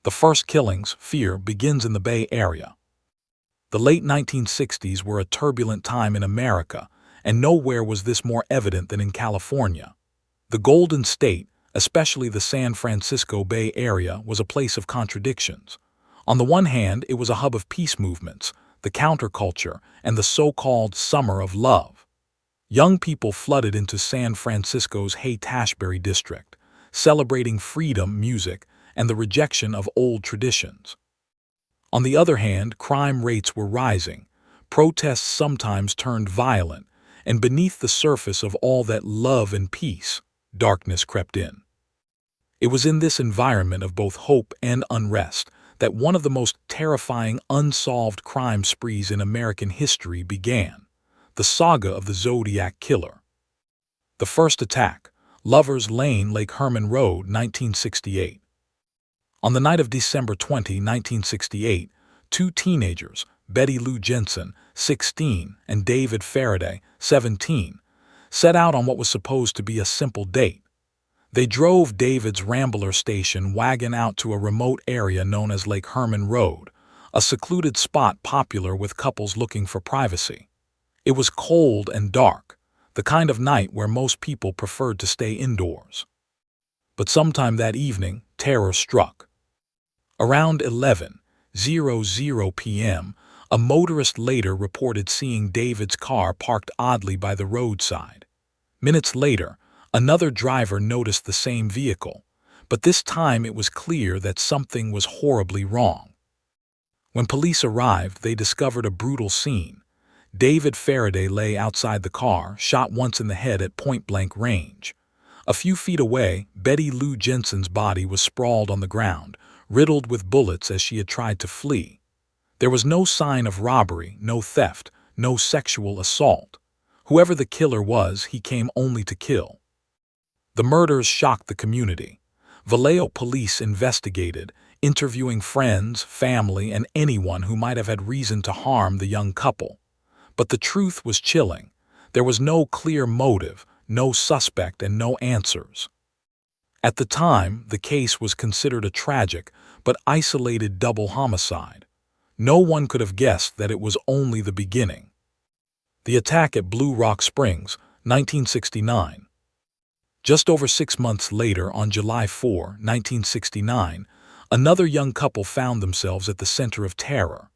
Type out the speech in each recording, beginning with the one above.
The first killings, fear, begins in the Bay Area. The late 1960s were a turbulent time in America, and nowhere was this more evident than in California. The Golden State, especially the San Francisco Bay Area, was a place of contradictions. On the one hand, it was a hub of peace movements, the counterculture, and the so-called summer of love. Young people flooded into San Francisco's Haight-Ashbury district, celebrating freedom, music, and the rejection of old traditions. On the other hand, crime rates were rising, protests sometimes turned violent, and beneath the surface of all that love and peace, darkness crept in. It was in this environment of both hope and unrest that one of the most terrifying unsolved crime sprees in American history began, the saga of the Zodiac Killer. The first attack, Lover's Lane, Lake Herman Road, 1968. On the night of December 20, 1968, two teenagers, Betty Lou Jensen, 16, and David Faraday, 17, set out on what was supposed to be a simple date. They drove David's Rambler station wagon out to a remote area known as Lake Herman Road, a secluded spot popular with couples looking for privacy. It was cold and dark, the kind of night where most people preferred to stay indoors. But sometime that evening, terror struck. Around 11:00 p.m., a motorist later reported seeing David's car parked oddly by the roadside. Minutes later, another driver noticed the same vehicle, but this time it was clear that something was horribly wrong. When police arrived, they discovered a brutal scene. David Faraday lay outside the car, shot once in the head at point-blank range. A few feet away, Betty Lou Jensen's body was sprawled on the ground, riddled with bullets as she had tried to flee. There was no sign of robbery, no theft, no sexual assault. Whoever the killer was, he came only to kill. The murders shocked the community. Vallejo police investigated, interviewing friends, family, and anyone who might have had reason to harm the young couple. But the truth was chilling. There was no clear motive, no suspect, and no answers. At the time, the case was considered a tragic but isolated double homicide. No one could have guessed that it was only the beginning. The attack at Blue Rock Springs, 1969. Just over 6 months later, on July 4, 1969, another young couple found themselves at the center of terror.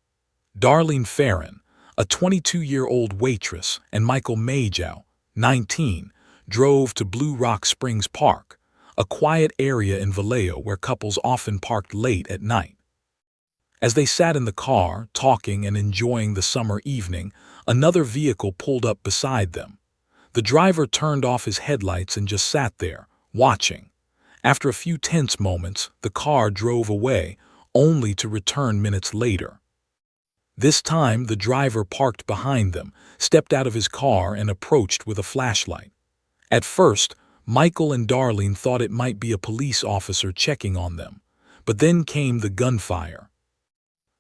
Darlene Farron, a 22-year-old waitress, and Michael Majow, 19, drove to Blue Rock Springs Park, a quiet area in Vallejo where couples often parked late at night. As they sat in the car, talking and enjoying the summer evening, another vehicle pulled up beside them. The driver turned off his headlights and just sat there, watching. After a few tense moments, the car drove away, only to return minutes later. This time, the driver parked behind them, stepped out of his car, and approached with a flashlight. At first, Michael and Darlene thought it might be a police officer checking on them, but then came the gunfire.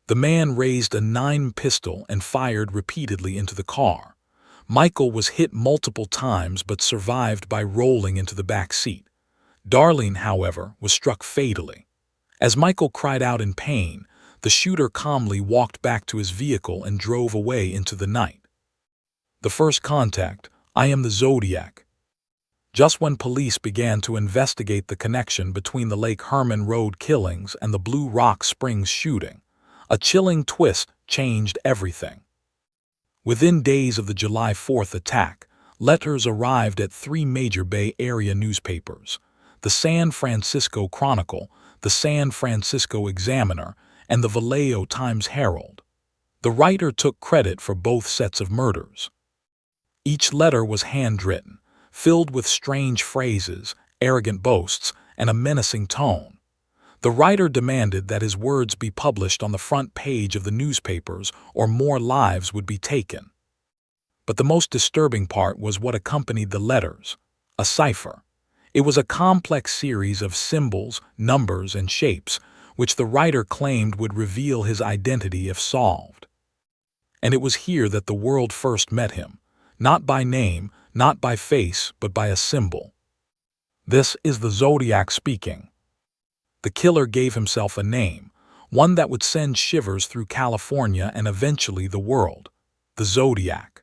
The man raised a 9 pistol and fired repeatedly into the car. Michael was hit multiple times but survived by rolling into the back seat. Darlene, however, was struck fatally. As Michael cried out in pain, the shooter calmly walked back to his vehicle and drove away into the night. The first contact, I am the Zodiac. Just when police began to investigate the connection between the Lake Herman Road killings and the Blue Rock Springs shooting, a chilling twist changed everything. Within days of the July 4th attack, letters arrived at 3 major Bay Area newspapers: the San Francisco Chronicle, the San Francisco Examiner, and the Vallejo Times-Herald. The writer took credit for both sets of murders. Each letter was handwritten, filled with strange phrases, arrogant boasts, and a menacing tone. The writer demanded that his words be published on the front page of the newspapers or more lives would be taken. But the most disturbing part was what accompanied the letters: a cipher. It was a complex series of symbols, numbers, and shapes, which the writer claimed would reveal his identity if solved. And it was here that the world first met him, not by name, not by face, but by a symbol. This is the Zodiac speaking. The killer gave himself a name, one that would send shivers through California and eventually the world: the Zodiac.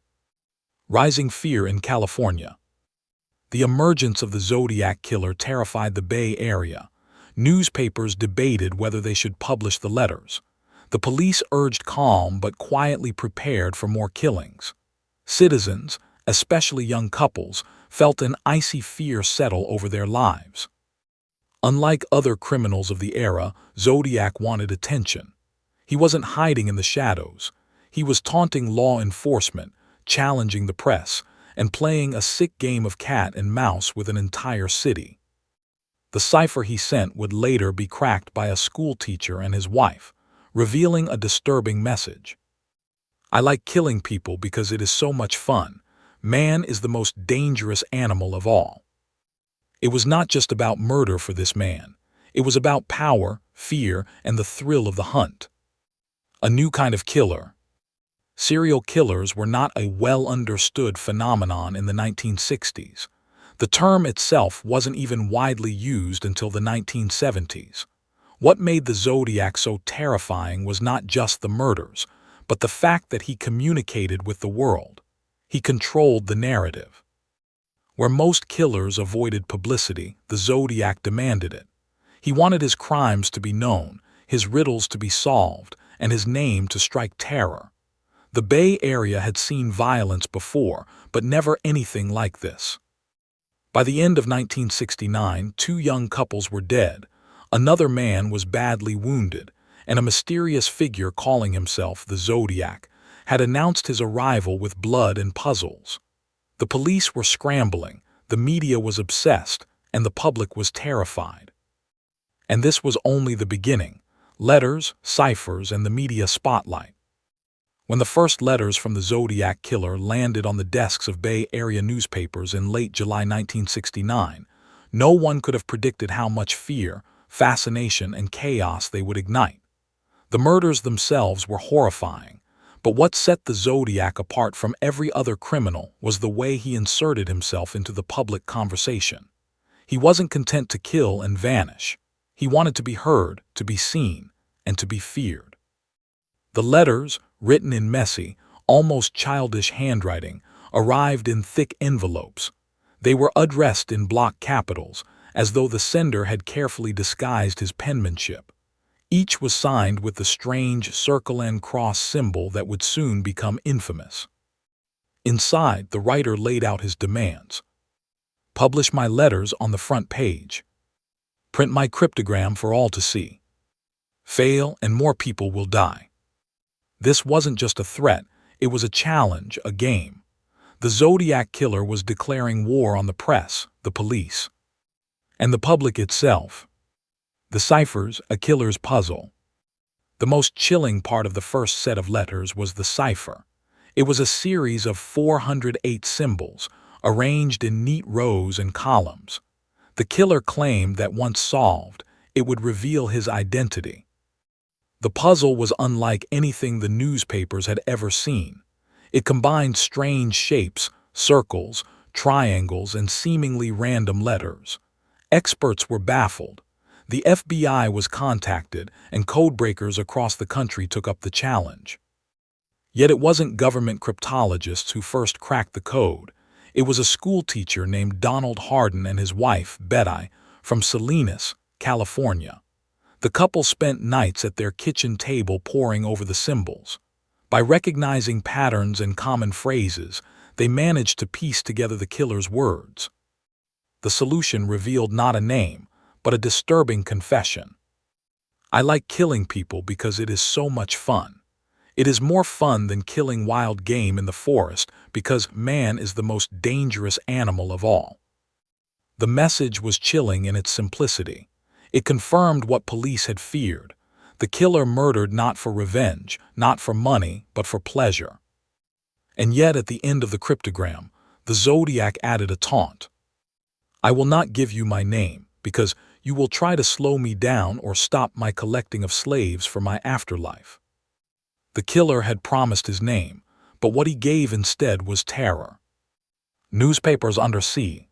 Rising fear in California. The emergence of the Zodiac Killer terrified the Bay Area. Newspapers debated whether they should publish the letters. The police urged calm but quietly prepared for more killings. Citizens, especially young couples, felt an icy fear settle over their lives. Unlike other criminals of the era, Zodiac wanted attention. He wasn't hiding in the shadows. He was taunting law enforcement, challenging the press, and playing a sick game of cat and mouse with an entire city. The cipher he sent would later be cracked by a schoolteacher and his wife, revealing a disturbing message. "I like killing people because it is so much fun. Man is the most dangerous animal of all." It was not just about murder for this man. It was about power, fear, and the thrill of the hunt. A new kind of killer. Serial killers were not a well-understood phenomenon in the 1960s. The term itself wasn't even widely used until the 1970s. What made the Zodiac so terrifying was not just the murders, but the fact that he communicated with the world. He controlled the narrative. Where most killers avoided publicity, the Zodiac demanded it. He wanted his crimes to be known, his riddles to be solved, and his name to strike terror. The Bay Area had seen violence before, but never anything like this. By the end of 1969, 2 young couples were dead, another man was badly wounded, and a mysterious figure calling himself the Zodiac had announced his arrival with blood and puzzles. The police were scrambling, the media was obsessed, and the public was terrified. And this was only the beginning: letters, ciphers, and the media spotlight. When the first letters from the Zodiac Killer landed on the desks of Bay Area newspapers in late July 1969, no one could have predicted how much fear, fascination, and chaos they would ignite. The murders themselves were horrifying, but what set the Zodiac apart from every other criminal was the way he inserted himself into the public conversation. He wasn't content to kill and vanish. He wanted to be heard, to be seen, and to be feared. The letters, written in messy, almost childish handwriting, arrived in thick envelopes. They were addressed in block capitals, as though the sender had carefully disguised his penmanship. Each was signed with the strange circle and cross symbol that would soon become infamous. Inside, the writer laid out his demands. "Publish my letters on the front page. Print my cryptogram for all to see. Fail, and more people will die." This wasn't just a threat, it was a challenge, a game. The Zodiac Killer was declaring war on the press, the police, and the public itself. The ciphers, a killer's puzzle. The most chilling part of the first set of letters was the cipher. It was a series of 408 symbols, arranged in neat rows and columns. The killer claimed that once solved, it would reveal his identity. The puzzle was unlike anything the newspapers had ever seen. It combined strange shapes, circles, triangles, and seemingly random letters. Experts were baffled. The FBI was contacted, and codebreakers across the country took up the challenge. Yet it wasn't government cryptologists who first cracked the code. It was a schoolteacher named Donald Hardin and his wife, Betty, from Salinas, California. The couple spent nights at their kitchen table poring over the symbols. By recognizing patterns and common phrases, they managed to piece together the killer's words. The solution revealed not a name, but a disturbing confession. "I like killing people because it is so much fun. It is more fun than killing wild game in the forest because man is the most dangerous animal of all." The message was chilling in its simplicity. It confirmed what police had feared. The killer murdered not for revenge, not for money, but for pleasure. And yet at the end of the cryptogram, the Zodiac added a taunt. "I will not give you my name, because you will try to slow me down or stop my collecting of slaves for my afterlife." The killer had promised his name, but what he gave instead was terror. Newspapers under siege.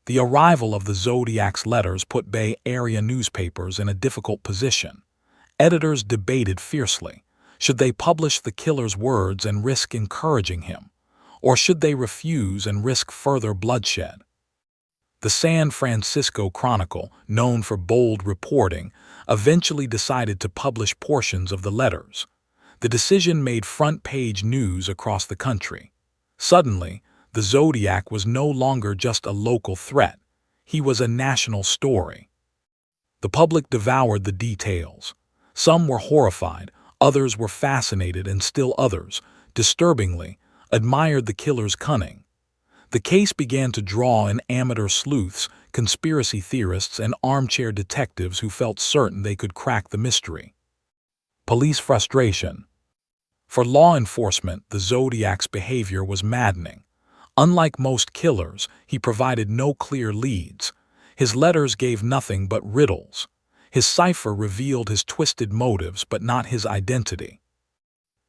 The arrival of the Zodiac's letters put Bay Area newspapers in a difficult position. Editors debated fiercely. Should they publish the killer's words and risk encouraging him? Or should they refuse and risk further bloodshed? The San Francisco Chronicle, known for bold reporting, eventually decided to publish portions of the letters. The decision made front-page news across the country. Suddenly, the Zodiac was no longer just a local threat. He was a national story. The public devoured the details. Some were horrified, others were fascinated, and still others, disturbingly, admired the killer's cunning. The case began to draw in amateur sleuths, conspiracy theorists, and armchair detectives who felt certain they could crack the mystery. Police frustration. For law enforcement, the Zodiac's behavior was maddening. Unlike most killers, he provided no clear leads. His letters gave nothing but riddles. His cipher revealed his twisted motives but not his identity.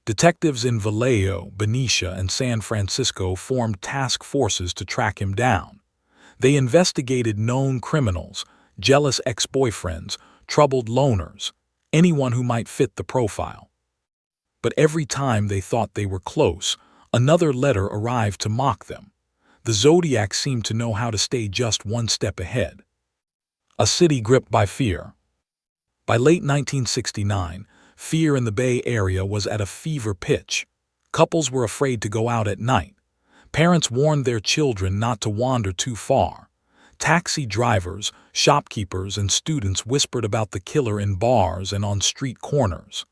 Detectives in Vallejo, Benicia, and San Francisco formed task forces to track him down. They investigated known criminals, jealous ex-boyfriends, troubled loners, anyone who might fit the profile. But every time they thought they were close, another letter arrived to mock them. The Zodiac seemed to know how to stay just one step ahead. A city gripped by fear. By late 1969, fear in the Bay Area was at a fever pitch. Couples were afraid to go out at night. Parents warned their children not to wander too far. Taxi drivers, shopkeepers, and students whispered about the killer in bars and on street corners.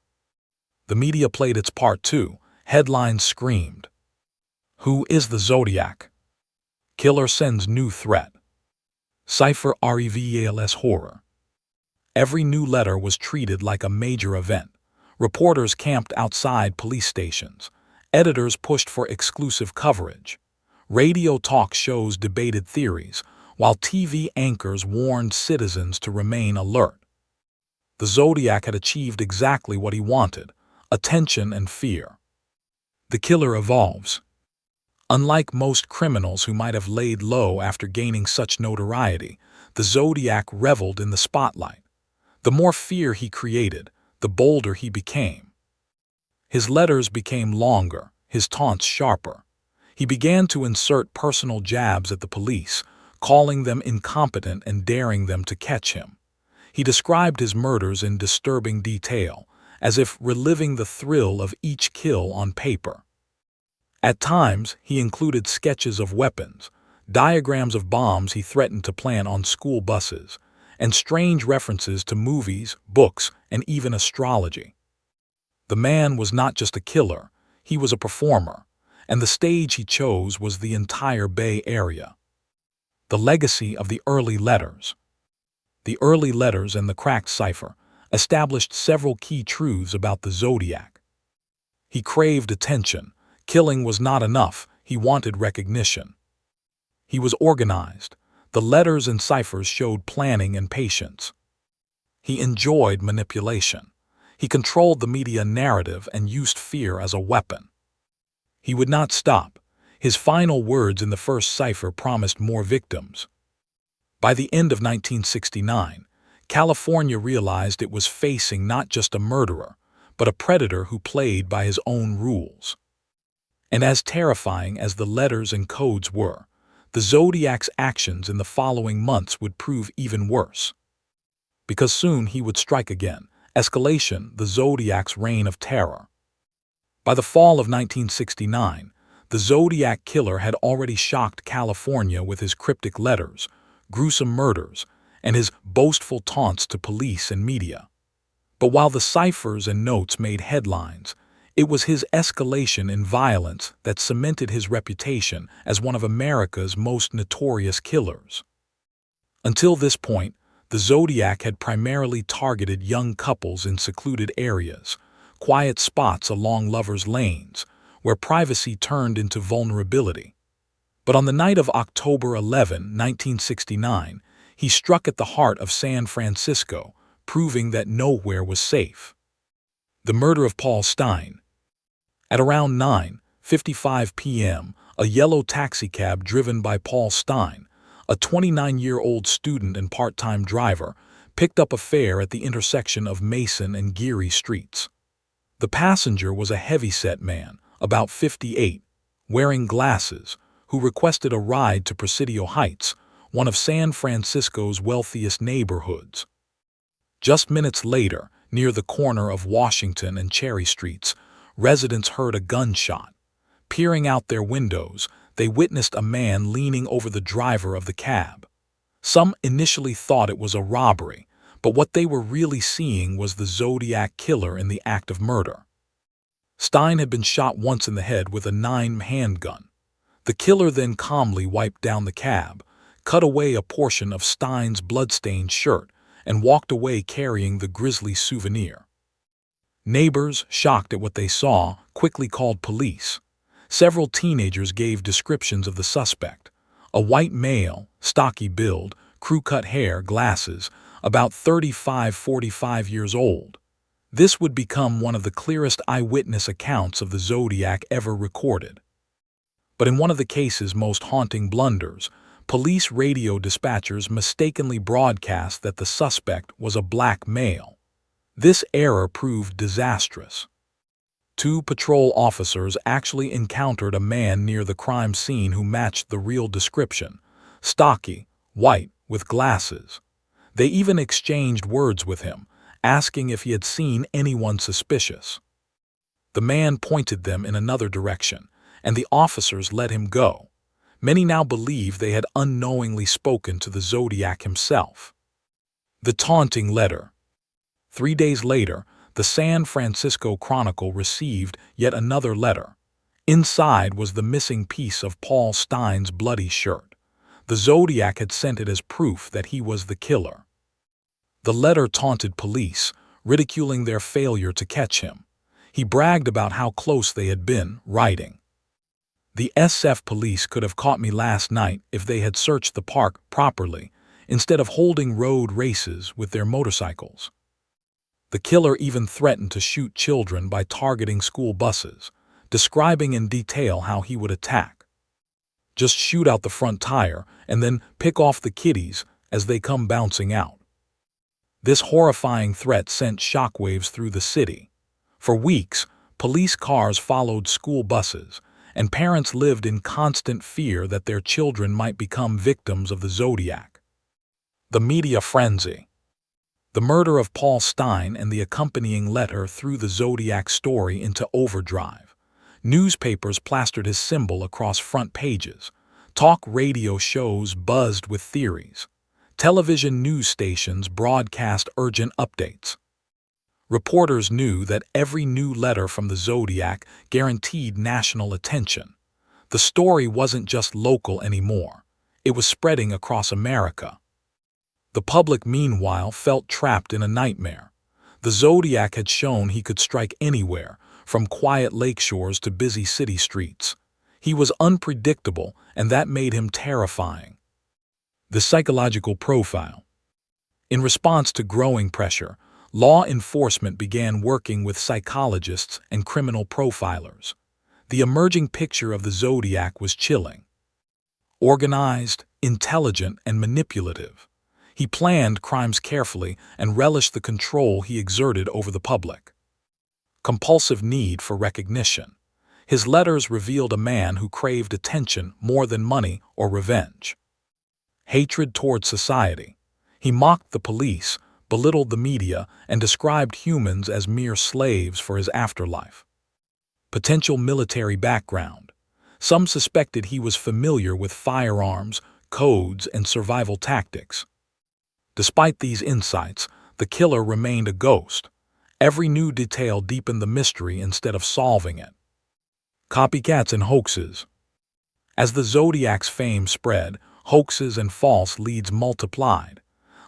The media played its part too. Headlines screamed, "Who is the Zodiac? Killer sends new threat. Cipher revels horror." Every new letter was treated like a major event. Reporters camped outside police stations. Editors pushed for exclusive coverage. Radio talk shows debated theories, while TV anchors warned citizens to remain alert. The Zodiac had achieved exactly what he wanted: attention and fear. The killer evolves. Unlike most criminals who might have laid low after gaining such notoriety, the Zodiac reveled in the spotlight. The more fear he created, the bolder he became. His letters became longer, his taunts sharper. He began to insert personal jabs at the police, calling them incompetent and daring them to catch him. He described his murders in disturbing detail, as if reliving the thrill of each kill on paper. At times, he included sketches of weapons, diagrams of bombs he threatened to plant on school buses, and strange references to movies, books, and even astrology. The man was not just a killer, he was a performer, and the stage he chose was the entire Bay Area. The legacy of the early letters. The early letters and the cracked cipher established several key truths about the Zodiac. He craved attention. Killing was not enough, he wanted recognition. He was organized. The letters and ciphers showed planning and patience. He enjoyed manipulation. He controlled the media narrative and used fear as a weapon. He would not stop. His final words in the first cipher promised more victims. By the end of 1969, California realized it was facing not just a murderer, but a predator who played by his own rules. And as terrifying as the letters and codes were, the Zodiac's actions in the following months would prove even worse. Because soon he would strike again. Escalation, the Zodiac's reign of terror. By the fall of 1969, the Zodiac Killer had already shocked California with his cryptic letters, gruesome murders, and his boastful taunts to police and media. But while the ciphers and notes made headlines, it was his escalation in violence that cemented his reputation as one of America's most notorious killers. Until this point, the Zodiac had primarily targeted young couples in secluded areas, quiet spots along lovers' lanes, where privacy turned into vulnerability. But on the night of October 11, 1969, he struck at the heart of San Francisco, proving that nowhere was safe. The murder of Paul Stine. At around 9:55 p.m., a yellow taxicab driven by Paul Stine, a 29-year-old student and part-time driver, picked up a fare at the intersection of Mason and Geary streets. The passenger was a heavy-set man, about 58, wearing glasses, who requested a ride to Presidio Heights, one of San Francisco's wealthiest neighborhoods. Just minutes later, near the corner of Washington and Cherry Streets, residents heard a gunshot. Peering out their windows, they witnessed a man leaning over the driver of the cab. Some initially thought it was a robbery, but what they were really seeing was the Zodiac Killer in the act of murder. Stein had been shot once in the head with a 9mm handgun. The killer then calmly wiped down the cab, cut away a portion of Stein's bloodstained shirt, and walked away carrying the grisly souvenir. Neighbors, shocked at what they saw, quickly called police. Several teenagers gave descriptions of the suspect: a white male, stocky build, crew-cut hair, glasses, about 35-45 years old. This would become one of the clearest eyewitness accounts of the Zodiac ever recorded. But in one of the case's most haunting blunders, police radio dispatchers mistakenly broadcast that the suspect was a black male. This error proved disastrous. Two patrol officers actually encountered a man near the crime scene who matched the real description: stocky, white, with glasses. They even exchanged words with him, asking if he had seen anyone suspicious. The man pointed them in another direction, and the officers let him go. Many now believe they had unknowingly spoken to the Zodiac himself. The taunting letter. 3 days later, the San Francisco Chronicle received yet another letter. Inside was the missing piece of Paul Stein's bloody shirt. The Zodiac had sent it as proof that he was the killer. The letter taunted police, ridiculing their failure to catch him. He bragged about how close they had been, writing, "The SF police could have caught me last night if they had searched the park properly, instead of holding road races with their motorcycles." The killer even threatened to shoot children by targeting school buses, describing in detail how he would attack. "Just shoot out the front tire and then pick off the kiddies as they come bouncing out." This horrifying threat sent shockwaves through the city. For weeks, police cars followed school buses, and parents lived in constant fear that their children might become victims of the Zodiac. The media frenzy. The murder of Paul Stein and the accompanying letter threw the Zodiac story into overdrive. Newspapers plastered his symbol across front pages. Talk radio shows buzzed with theories. Television news stations broadcast urgent updates. Reporters knew that every new letter from the Zodiac guaranteed national attention. The story wasn't just local anymore. It was spreading across America. The public, meanwhile, felt trapped in a nightmare. The Zodiac had shown he could strike anywhere, from quiet lakeshores to busy city streets. He was unpredictable, and that made him terrifying. The psychological profile. In response to growing pressure, law enforcement began working with psychologists and criminal profilers. The emerging picture of the Zodiac was chilling. Organized, intelligent, and manipulative. He planned crimes carefully and relished the control he exerted over the public. Compulsive need for recognition. His letters revealed a man who craved attention more than money or revenge. Hatred toward society. He mocked the police, belittled the media, and described humans as mere slaves for his afterlife. Potential military background. Some suspected he was familiar with firearms, codes, and survival tactics. Despite these insights, the killer remained a ghost. Every new detail deepened the mystery instead of solving it. Copycats and hoaxes. As the Zodiac's fame spread, hoaxes and false leads multiplied.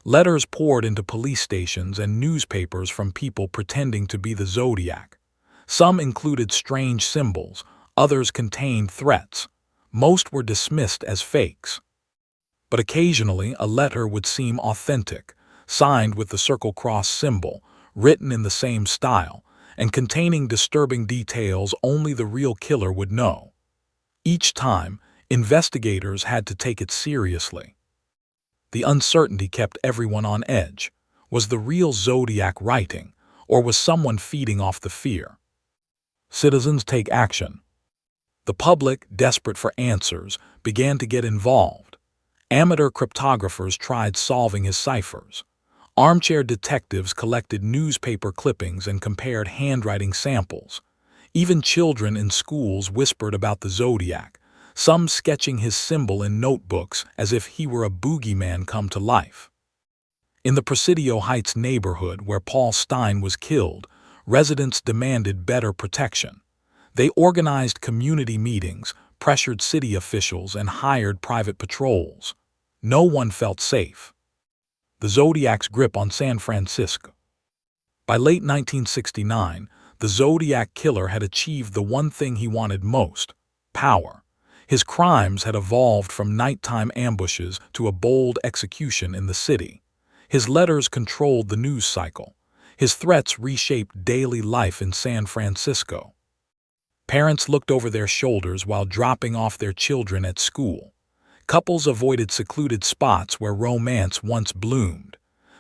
Letters poured into police stations and newspapers from people pretending to be the Zodiac. Some included strange symbols, others contained threats. Most were dismissed as fakes. But occasionally a letter would seem authentic, signed with the circle cross symbol, written in the same style, and containing disturbing details only the real killer would know. Each time, investigators had to take it seriously. The uncertainty kept everyone on edge. Was the real Zodiac writing, or was someone feeding off the fear? Citizens take action. The public, desperate for answers, began to get involved. Amateur cryptographers tried solving his ciphers. Armchair detectives collected newspaper clippings and compared handwriting samples. Even children in schools whispered about the Zodiac, some sketching his symbol in notebooks as if he were a boogeyman come to life. In the Presidio Heights neighborhood where Paul Stine was killed, residents demanded better protection. They organized community meetings, pressured city officials, and hired private patrols. No one felt safe. The Zodiac's grip on San Francisco. By late 1969, the Zodiac Killer had achieved the one thing he wanted most: power. His crimes had evolved from nighttime ambushes to a bold execution in the city. His letters controlled the news cycle. His threats reshaped daily life in San Francisco. Parents looked over their shoulders while dropping off their children at school. Couples avoided secluded spots where romance once bloomed.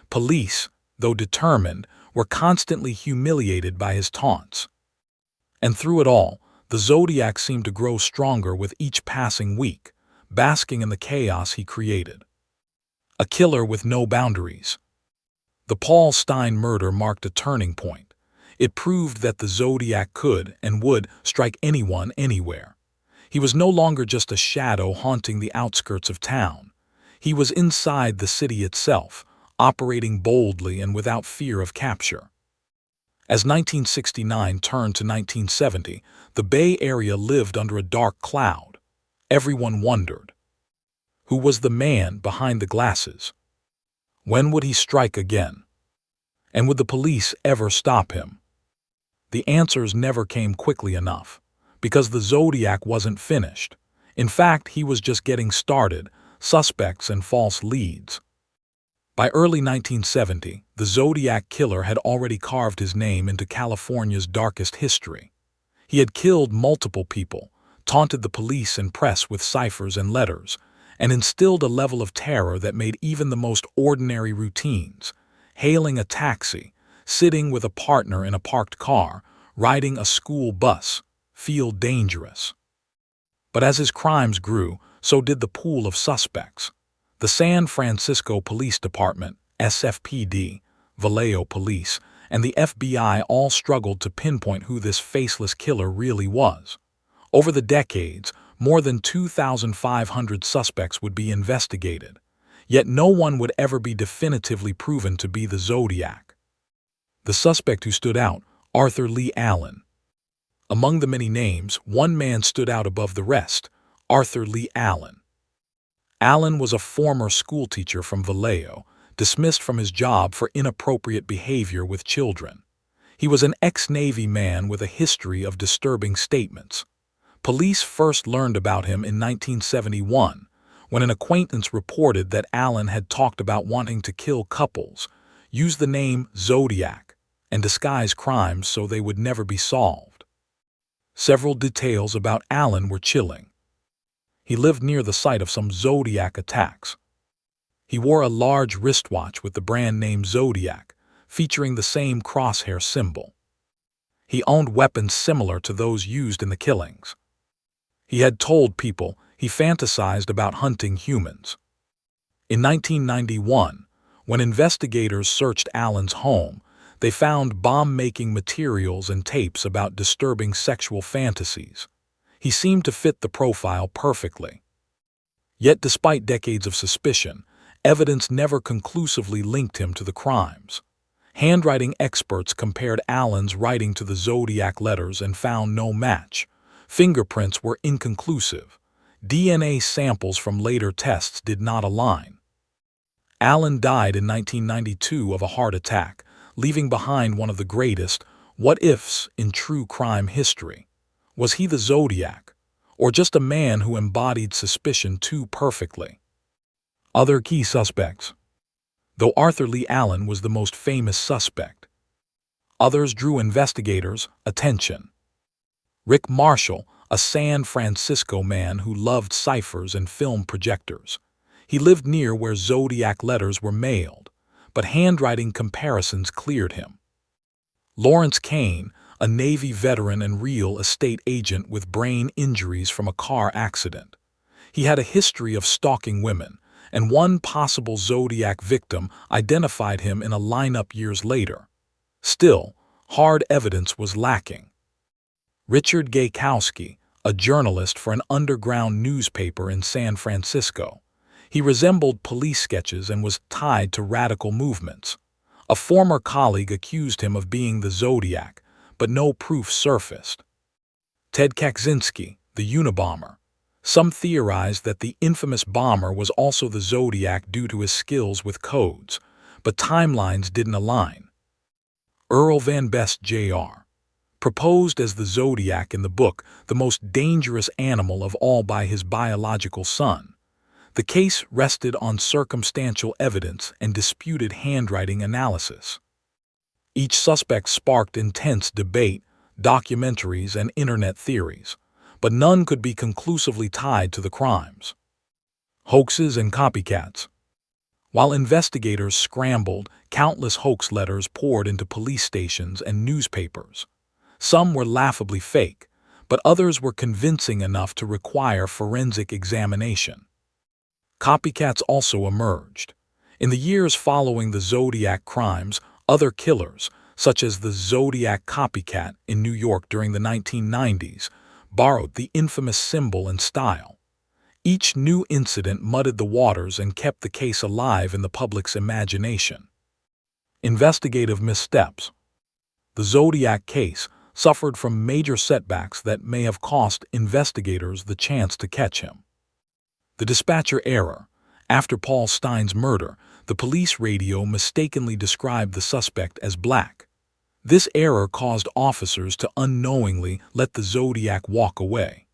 Police, though determined, were constantly humiliated by his taunts. And through it all, the Zodiac seemed to grow stronger with each passing week, basking in the chaos he created. A killer with no boundaries. The Paul Stine murder marked a turning point. It proved that the Zodiac could and would strike anyone, anywhere. He was no longer just a shadow haunting the outskirts of town. He was inside the city itself, operating boldly and without fear of capture. As 1969 turned to 1970, the Bay Area lived under a dark cloud. Everyone wondered, who was the man behind the glasses? When would he strike again? And would the police ever stop him? The answers never came quickly enough, because the Zodiac wasn't finished. In fact, he was just getting started, suspects and false leads. By early 1970, the Zodiac Killer had already carved his name into California's darkest history. He had killed multiple people, taunted the police and press with ciphers and letters, and instilled a level of terror that made even the most ordinary routines, hailing a taxi, sitting with a partner in a parked car, riding a school bus, feel dangerous. But as his crimes grew, so did the pool of suspects. The San Francisco Police Department, SFPD, Vallejo Police, and the FBI all struggled to pinpoint who this faceless killer really was. Over the decades, more than 2,500 suspects would be investigated, yet no one would ever be definitively proven to be the Zodiac. The suspect who stood out, Arthur Lee Allen. Among the many names, one man stood out above the rest: Arthur Lee Allen. Allen was a former schoolteacher from Vallejo, dismissed from his job for inappropriate behavior with children. He was an ex-Navy man with a history of disturbing statements. Police first learned about him in 1971, when an acquaintance reported that Allen had talked about wanting to kill couples, use the name Zodiac, and disguise crimes so they would never be solved. Several details about Allen were chilling. He lived near the site of some Zodiac attacks. He wore a large wristwatch with the brand name Zodiac, featuring the same crosshair symbol. He owned weapons similar to those used in the killings. He had told people he fantasized about hunting humans. In 1991, when investigators searched Allen's home, they found bomb-making materials and tapes about disturbing sexual fantasies. He seemed to fit the profile perfectly. Yet despite decades of suspicion, evidence never conclusively linked him to the crimes. Handwriting experts compared Allen's writing to the Zodiac letters and found no match. Fingerprints were inconclusive. DNA samples from later tests did not align. Allen died in 1992 of a heart attack, leaving behind one of the greatest what-ifs in true crime history. Was he the Zodiac, or just a man who embodied suspicion too perfectly? Other key suspects. Though Arthur Lee Allen was the most famous suspect, others drew investigators' attention. Rick Marshall, a San Francisco man who loved ciphers and film projectors. He lived near where Zodiac letters were mailed, but handwriting comparisons cleared him. Lawrence Kane, a Navy veteran and real estate agent with brain injuries from a car accident. He had a history of stalking women, and one possible Zodiac victim identified him in a lineup years later. Still, hard evidence was lacking. Richard Gaykowski, a journalist for an underground newspaper in San Francisco. He resembled police sketches and was tied to radical movements. A former colleague accused him of being the Zodiac, but no proof surfaced. Ted Kaczynski, the Unabomber. Some theorized that the infamous bomber was also the Zodiac due to his skills with codes, but timelines didn't align. Earl Van Best Jr. proposed as the Zodiac in the book, the most dangerous animal of all by his biological son. The case rested on circumstantial evidence and disputed handwriting analysis. Each suspect sparked intense debate, documentaries, and internet theories, but none could be conclusively tied to the crimes. Hoaxes and copycats. While investigators scrambled, countless hoax letters poured into police stations and newspapers. Some were laughably fake, but others were convincing enough to require forensic examination. Copycats also emerged. In the years following the Zodiac crimes, other killers, such as the Zodiac copycat in New York during the 1990s, borrowed the infamous symbol and style. Each new incident muddied the waters and kept the case alive in the public's imagination. Investigative missteps. The Zodiac case suffered from major setbacks that may have cost investigators the chance to catch him. The dispatcher error. After Paul Stein's murder, the police radio mistakenly described the suspect as black. This error caused officers to unknowingly let the Zodiac walk away.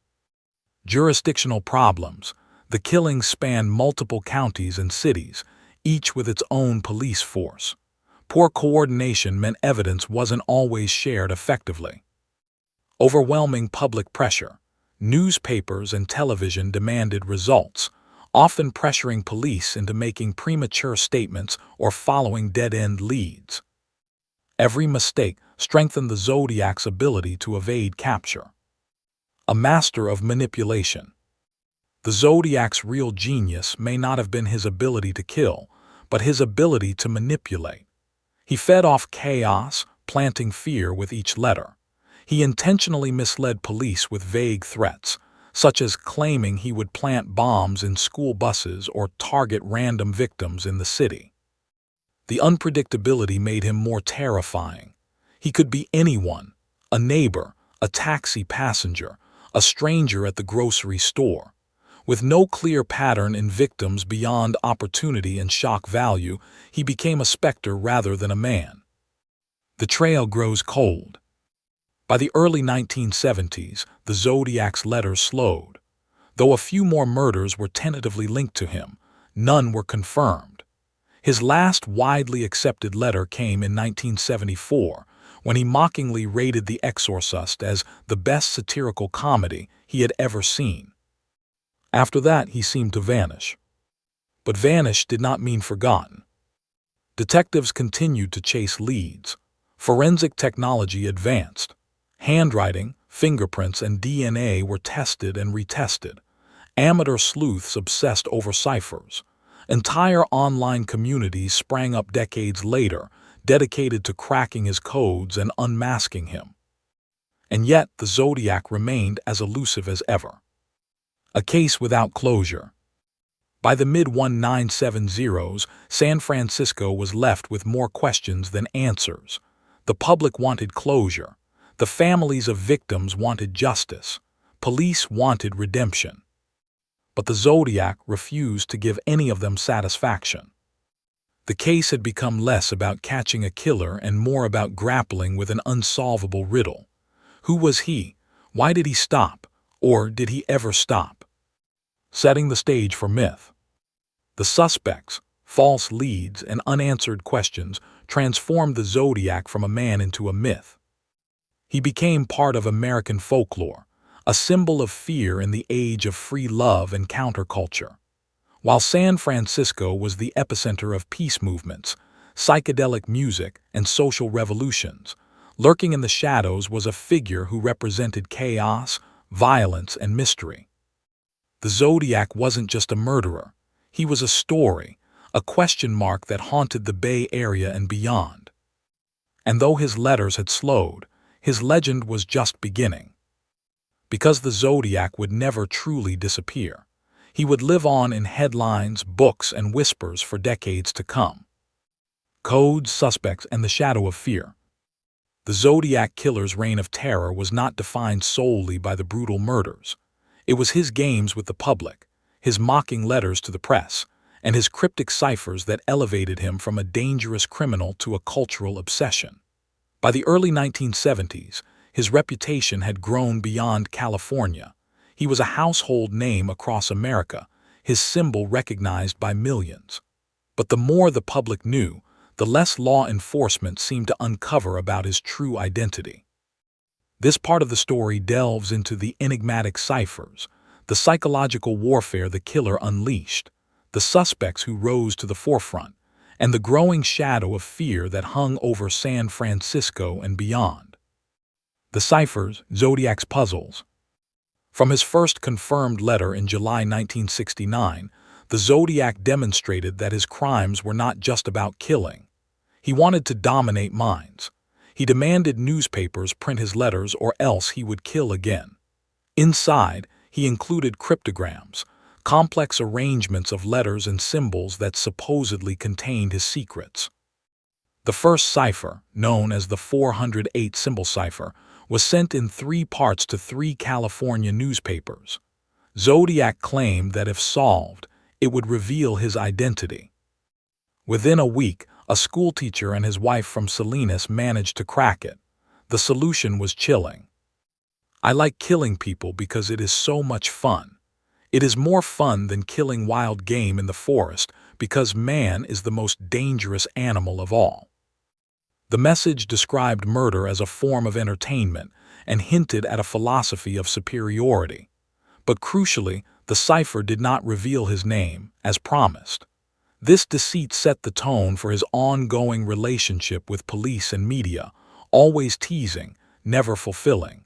Jurisdictional problems. The killings spanned multiple counties and cities, each with its own police force. Poor coordination meant evidence wasn't always shared effectively. Overwhelming public pressure. Newspapers and television demanded results, often pressuring police into making premature statements or following dead-end leads. Every mistake strengthened the Zodiac's ability to evade capture. A master of manipulation. The Zodiac's real genius may not have been his ability to kill, but his ability to manipulate. He fed off chaos, planting fear with each letter. He intentionally misled police with vague threats, such as claiming he would plant bombs in school buses or target random victims in the city. The unpredictability made him more terrifying. He could be anyone: a neighbor, a taxi passenger, a stranger at the grocery store. With no clear pattern in victims beyond opportunity and shock value, he became a specter rather than a man. The trail grows cold. By the early 1970s, the Zodiac's letters slowed. Though a few more murders were tentatively linked to him, none were confirmed. His last widely accepted letter came in 1974, when he mockingly rated The Exorcist as the best satirical comedy he had ever seen. After that, he seemed to vanish. But vanish did not mean forgotten. Detectives continued to chase leads. Forensic technology advanced. Handwriting, fingerprints, and DNA were tested and retested. Amateur sleuths obsessed over ciphers. Entire online communities sprang up decades later, dedicated to cracking his codes and unmasking him. And yet, the Zodiac remained as elusive as ever. A case without closure. By the mid-1970s, San Francisco was left with more questions than answers. The public wanted closure. The families of victims wanted justice. Police wanted redemption. But the Zodiac refused to give any of them satisfaction. The case had become less about catching a killer and more about grappling with an unsolvable riddle. Who was he? Why did he stop? Or did he ever stop? Setting the stage for myth. The suspects, false leads, and unanswered questions transformed the Zodiac from a man into a myth. He became part of American folklore, a symbol of fear in the age of free love and counterculture. While San Francisco was the epicenter of peace movements, psychedelic music, and social revolutions, lurking in the shadows was a figure who represented chaos, violence, and mystery. The Zodiac wasn't just a murderer. He was a story, a question mark that haunted the Bay Area and beyond. And though his letters had slowed, his legend was just beginning. Because the Zodiac would never truly disappear, he would live on in headlines, books, and whispers for decades to come. Codes, suspects, and the shadow of fear. The Zodiac Killer's reign of terror was not defined solely by the brutal murders. It was his games with the public, his mocking letters to the press, and his cryptic ciphers that elevated him from a dangerous criminal to a cultural obsession. By the early 1970s, his reputation had grown beyond California. He was a household name across America, his symbol recognized by millions. But the more the public knew, the less law enforcement seemed to uncover about his true identity. This part of the story delves into the enigmatic ciphers, the psychological warfare the killer unleashed, the suspects who rose to the forefront, and the growing shadow of fear that hung over San Francisco and beyond. The ciphers, Zodiac's puzzles. From his first confirmed letter in July 1969, the Zodiac demonstrated that his crimes were not just about killing. He wanted to dominate minds. He demanded newspapers print his letters or else he would kill again. Inside, he included cryptograms, complex arrangements of letters and symbols that supposedly contained his secrets. The first cipher, known as the 408 symbol cipher, was sent in 3 parts to 3 California newspapers. Zodiac claimed that if solved, it would reveal his identity. Within a week, a schoolteacher and his wife from Salinas managed to crack it. The solution was chilling. "I like killing people because it is so much fun. It is more fun than killing wild game in the forest because man is the most dangerous animal of all." The message described murder as a form of entertainment and hinted at a philosophy of superiority. But crucially, the cipher did not reveal his name, as promised. This deceit set the tone for his ongoing relationship with police and media, always teasing, never fulfilling.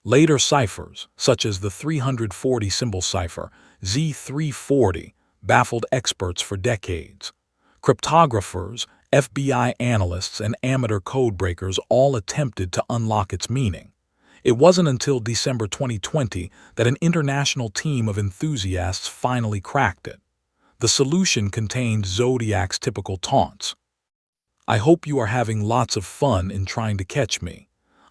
Later ciphers, such as the 340 symbol cipher, Z340, baffled experts for decades. Cryptographers, FBI analysts, and amateur codebreakers all attempted to unlock its meaning. It wasn't until December 2020 that an international team of enthusiasts finally cracked it. The solution contained Zodiac's typical taunts. "I hope you are having lots of fun in trying to catch me.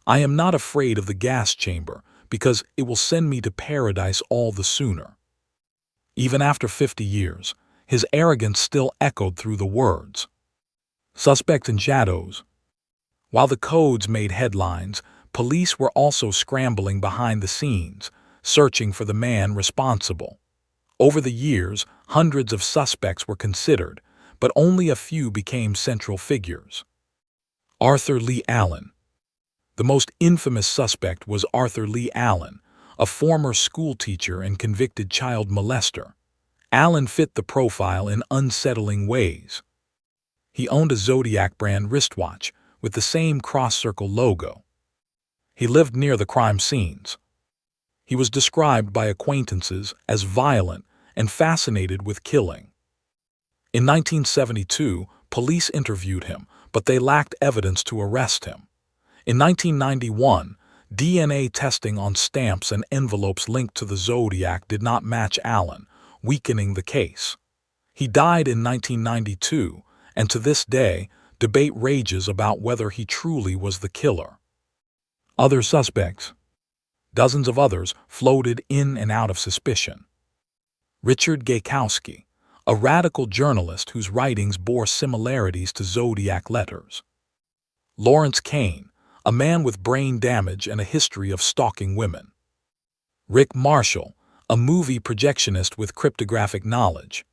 I am not afraid of the gas chamber because it will send me to paradise all the sooner." Even after 50 years, his arrogance still echoed through the words. Suspects and shadows. While the codes made headlines, police were also scrambling behind the scenes, searching for the man responsible. Over the years, hundreds of suspects were considered, but only a few became central figures. Arthur Lee Allen. The most infamous suspect was Arthur Lee Allen, a former schoolteacher and convicted child molester. Allen fit the profile in unsettling ways. He owned a Zodiac brand wristwatch with the same cross-circle logo. He lived near the crime scenes. He was described by acquaintances as violent and fascinated with killing. In 1972, police interviewed him, but they lacked evidence to arrest him. In 1991, DNA testing on stamps and envelopes linked to the Zodiac did not match Allen, weakening the case. He died in 1992, and to this day, debate rages about whether he truly was the killer. Other suspects. Dozens of others floated in and out of suspicion. Richard Gaykowski, a radical journalist whose writings bore similarities to Zodiac letters. Lawrence Kane, a man with brain damage and a history of stalking women. Rick Marshall, a movie projectionist with cryptographic knowledge.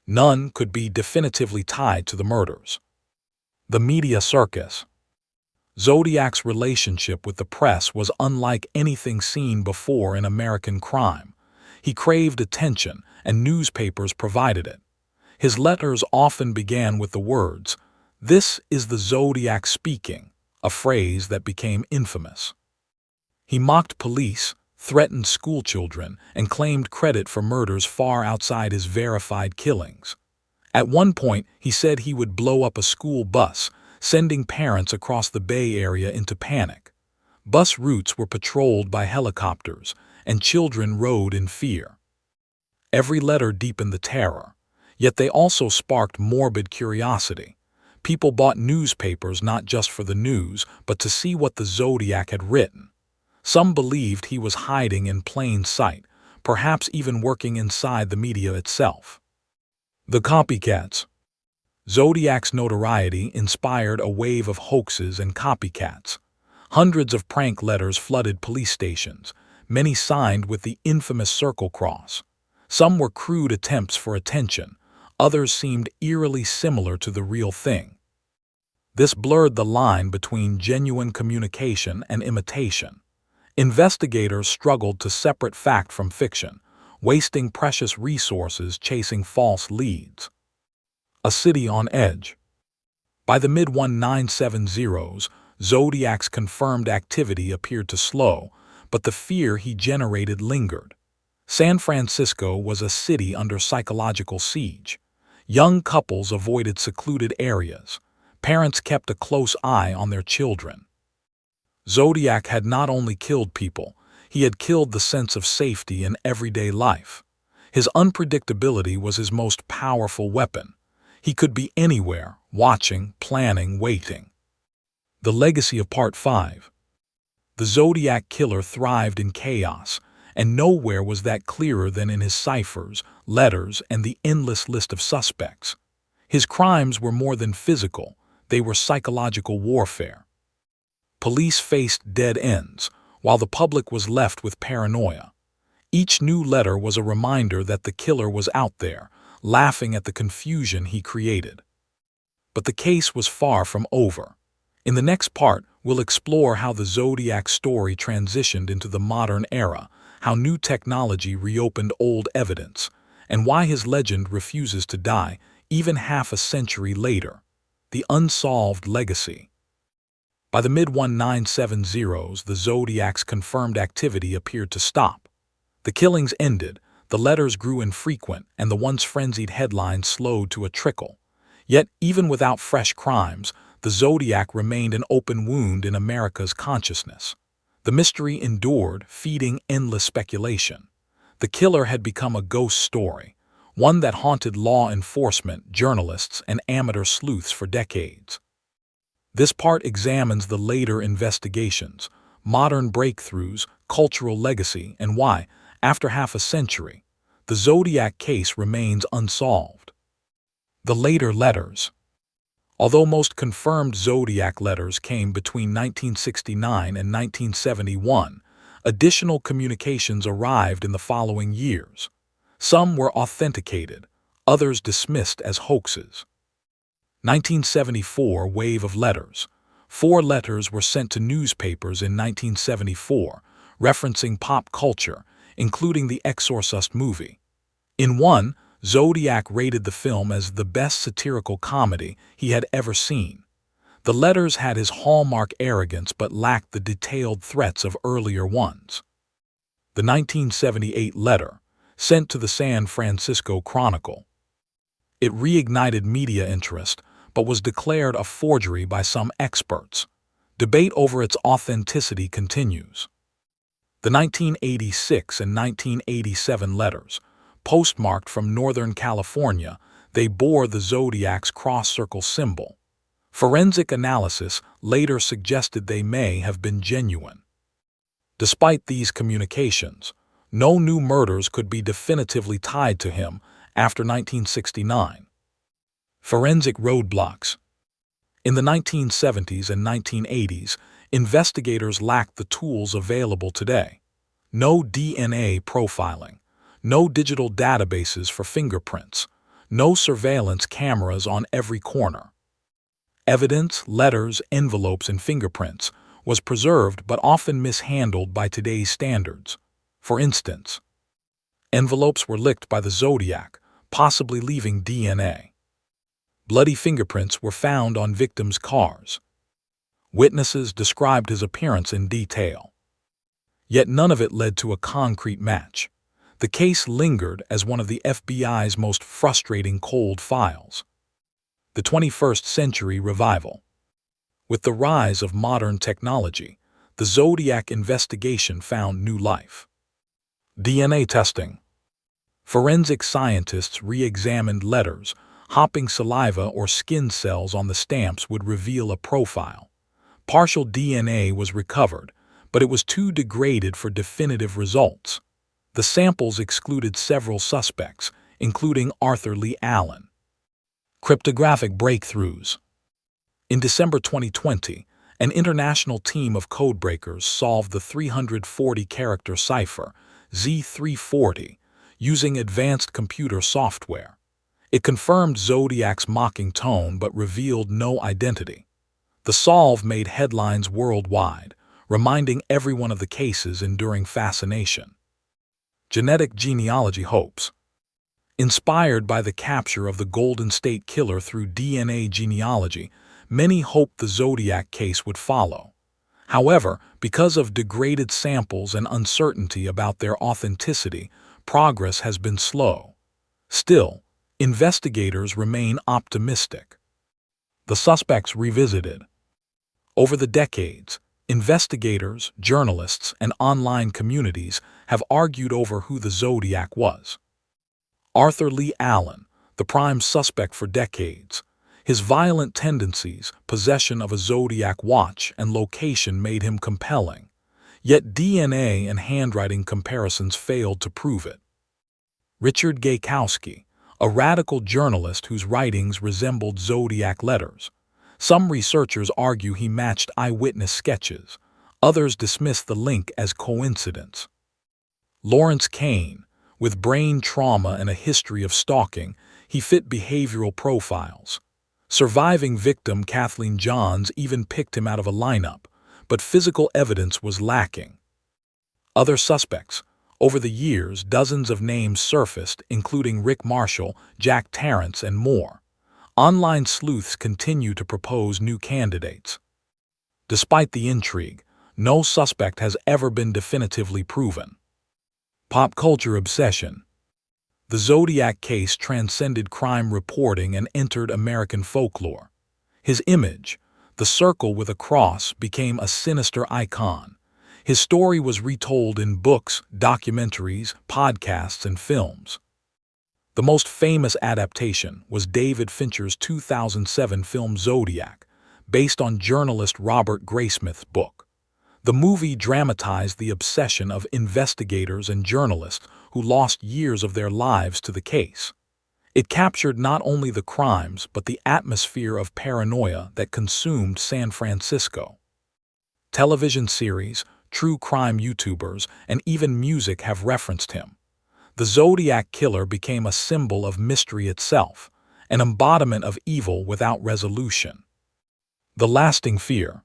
None could be definitively tied to the murders. The media circus. Zodiac's relationship with the press was unlike anything seen before in American crime. He craved attention and newspapers provided it. His letters often began with the words, "This is the Zodiac speaking," a phrase that became infamous. He mocked police, threatened schoolchildren, and claimed credit for murders far outside his verified killings. At one point, he said he would blow up a school bus, sending parents across the Bay Area into panic. Bus routes were patrolled by helicopters, and children rode in fear. Every letter deepened the terror, yet they also sparked morbid curiosity. People bought newspapers not just for the news, but to see what the Zodiac had written. Some believed he was hiding in plain sight, perhaps even working inside the media itself. The copycats. Zodiac's notoriety inspired a wave of hoaxes and copycats. Hundreds of prank letters flooded police stations, many signed with the infamous circle cross. Some were crude attempts for attention, others seemed eerily similar to the real thing. This blurred the line between genuine communication and imitation. Investigators struggled to separate fact from fiction, wasting precious resources chasing false leads. A city on edge. By the mid-1970s, Zodiac's confirmed activity appeared to slow, but the fear he generated lingered. San Francisco was a city under psychological siege. Young couples avoided secluded areas. Parents kept a close eye on their children. Zodiac had not only killed people, he had killed the sense of safety in everyday life. His unpredictability was his most powerful weapon. He could be anywhere, watching, planning, waiting. The legacy of Part 5. The Zodiac Killer thrived in chaos, and nowhere was that clearer than in his ciphers, letters, and the endless list of suspects. His crimes were more than physical, they were psychological warfare. Police faced dead ends, while the public was left with paranoia. Each new letter was a reminder that the killer was out there, laughing at the confusion he created. But the case was far from over. In the next part, we'll explore how the Zodiac story transitioned into the modern era, how new technology reopened old evidence, and why his legend refuses to die, even half a century later. The unsolved legacy. By the mid-1970s, the Zodiac's confirmed activity appeared to stop. The killings ended, the letters grew infrequent, and the once frenzied headlines slowed to a trickle. Yet, even without fresh crimes, the Zodiac remained an open wound in America's consciousness. The mystery endured, feeding endless speculation. The killer had become a ghost story, one that haunted law enforcement, journalists, and amateur sleuths for decades. This part examines the later investigations, modern breakthroughs, cultural legacy, and why, after half a century, the Zodiac case remains unsolved. The later letters. Although most confirmed Zodiac letters came between 1969 and 1971, additional communications arrived in the following years. Some were authenticated, others dismissed as hoaxes. 1974 wave of letters. 4 letters were sent to newspapers in 1974, referencing pop culture, including the Exorcist movie. In one, Zodiac rated the film as the best satirical comedy he had ever seen. The letters had his hallmark arrogance but lacked the detailed threats of earlier ones. The 1978 letter, sent to the San Francisco Chronicle. It reignited media interest, but was declared a forgery by some experts. Debate over its authenticity continues. The 1986 and 1987 letters, postmarked from Northern California, they bore the Zodiac's cross-circle symbol. Forensic analysis later suggested they may have been genuine. Despite these communications, no new murders could be definitively tied to him after 1969. Forensic roadblocks. In the 1970s and 1980s, investigators lacked the tools available today. No DNA profiling, no digital databases for fingerprints, no surveillance cameras on every corner. Evidence, letters, envelopes, and fingerprints was preserved but often mishandled by today's standards. For instance, Envelopes were licked by the Zodiac, possibly leaving DNA. Bloody fingerprints were found on victims' cars. Witnesses described his appearance in detail. Yet none of it led to a concrete match. The case lingered as one of the FBI's most frustrating cold files. The 21st Century Revival. With the rise of modern technology, the Zodiac investigation found new life. DNA testing. Forensic scientists re-examined letters. Hopping saliva or skin cells on the stamps would reveal a profile. Partial DNA was recovered, but it was too degraded for definitive results. The samples excluded several suspects, including Arthur Lee Allen. Cryptographic breakthroughs. In December 2020, an international team of codebreakers solved the 340-character cipher, Z340, using advanced computer software. It confirmed Zodiac's mocking tone but revealed no identity. The solve made headlines worldwide, reminding everyone of the case's enduring fascination. Genetic genealogy hopes. Inspired by the capture of the Golden State Killer through DNA genealogy, many hoped the Zodiac case would follow. However, because of degraded samples and uncertainty about their authenticity, progress has been slow. Still, investigators remain optimistic. The suspects revisited. Over the decades, investigators, journalists, and online communities have argued over who the Zodiac was. Arthur Lee Allen, the prime suspect for decades. His violent tendencies, possession of a Zodiac watch, and location made him compelling. Yet DNA and handwriting comparisons failed to prove it. Richard Gaykowski, a radical journalist whose writings resembled Zodiac letters. Some researchers argue he matched eyewitness sketches. Others dismiss the link as coincidence. Lawrence Kane, with brain trauma and a history of stalking, he fit behavioral profiles. Surviving victim Kathleen Johns even picked him out of a lineup, but physical evidence was lacking. Other suspects. Over the years, dozens of names surfaced, including Rick Marshall, Jack Tarrance, and more. Online sleuths continue to propose new candidates. Despite the intrigue, no suspect has ever been definitively proven. Pop culture obsession. The Zodiac case transcended crime reporting and entered American folklore. His image, the circle with a cross, became a sinister icon. His story was retold in books, documentaries, podcasts, and films. The most famous adaptation was David Fincher's 2007 film Zodiac, based on journalist Robert Graysmith's book. The movie dramatized the obsession of investigators and journalists who lost years of their lives to the case. It captured not only the crimes but the atmosphere of paranoia that consumed San Francisco. Television series, true crime YouTubers, and even music have referenced him. The Zodiac Killer became a symbol of mystery itself, an embodiment of evil without resolution. The lasting fear.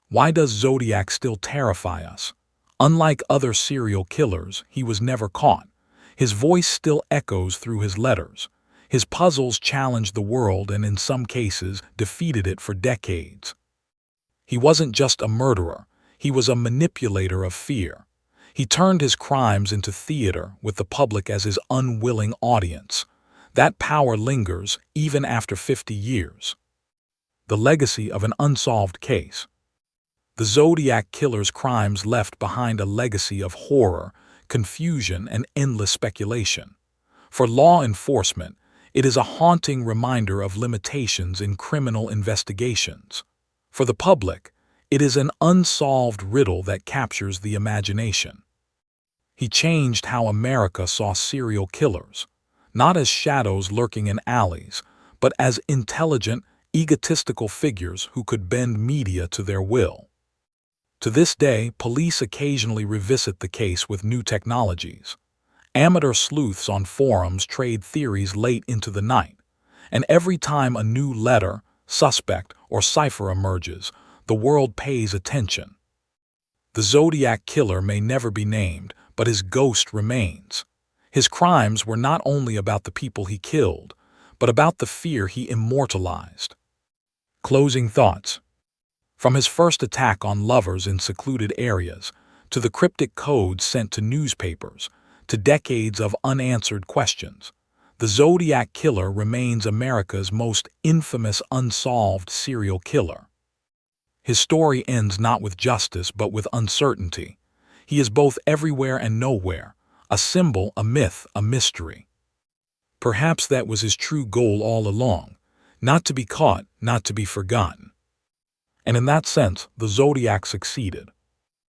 Why does Zodiac still terrify us? Unlike other serial killers, he was never caught. His voice still echoes through his letters. His puzzles challenged the world and in some cases defeated it for decades. He wasn't just a murderer. He was a manipulator of fear. He turned his crimes into theater with the public as his unwilling audience. That power lingers even after 50 years. The legacy of an unsolved case. The Zodiac Killer's crimes left behind a legacy of horror, confusion, and endless speculation. For law enforcement, it is a haunting reminder of limitations in criminal investigations. For the public, it is an unsolved riddle that captures the imagination. He changed how America saw serial killers, not as shadows lurking in alleys, but as intelligent, egotistical figures who could bend media to their will. To this day, police occasionally revisit the case with new technologies. Amateur sleuths on forums trade theories late into the night, and every time a new letter, suspect, or cipher emerges, the world pays attention. The Zodiac Killer may never be named, but his ghost remains. His crimes were not only about the people he killed, but about the fear he immortalized. Closing thoughts. From his first attack on lovers in secluded areas, to the cryptic codes sent to newspapers, to decades of unanswered questions, the Zodiac Killer remains America's most infamous unsolved serial killer. His story ends not with justice but with uncertainty. He is both everywhere and nowhere, a symbol, a myth, a mystery. Perhaps that was his true goal all along, not to be caught, not to be forgotten. And in that sense, the Zodiac succeeded.